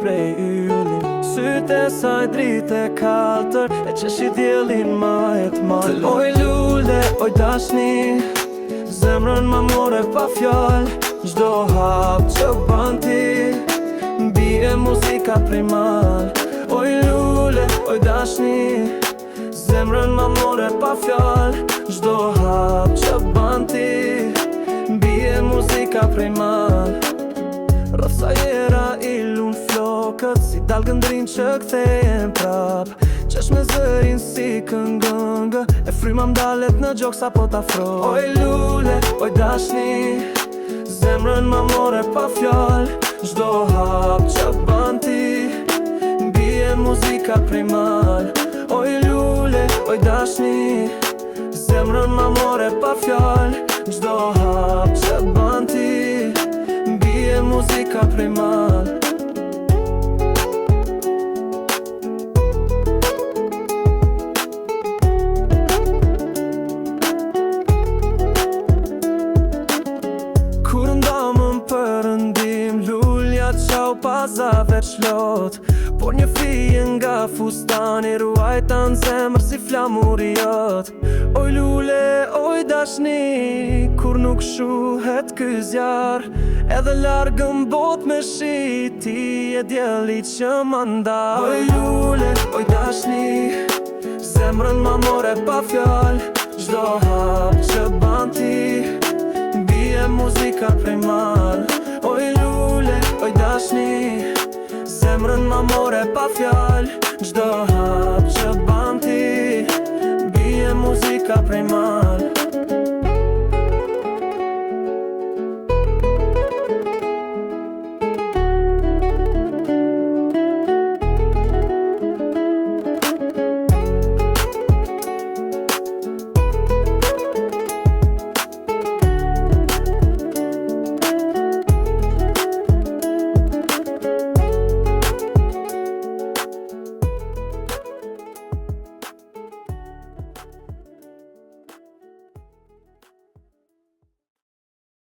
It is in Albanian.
prej ylli. Sytë e saj dritë e kaltër, e qeshi djelin ma e t'mal. Oj lule, oj dashni, zemrën ma more pa fjall. Gjdo hap që ban ti, bie muzika prej mal. Oj lule, oj dashni, zemrën ma more pa fjall. Gjdo hap që ban ti, bie muzika prej mal. Rëfsa jera i lun flokët, si dal gëndrin që kthejem prap. Qesh me zërin si këngëngë, e fryma m'dalet në gjok sa po t'afro. Oj lule, oj dashni, zemrën ma more pa fjall. Gjdo hap që ban ti, bie muzika prej mal. Oj lule, oj dashni, zemrën ma more pa fjall. Gjdo hap që ban ti, bie muzika prej mal. Kur ndamën për ndim, lulja qau pazave qlot. Por një fije nga fustani, ruajta në zemër si flamuri jot. Oj lule, oj dashni, kur nuk shuhet ky zjar, edhe largën bot me shi, ti e djeli që më ndar. Oj lule, oj dashni, zemrën ma more pa fjall. Gjdo hap që ban ti, bie muzika prej mal. Oj lule, oj dashni, zemrën ma more pa fjall. Gjdo hap që ban ti, bie muzika prej mal.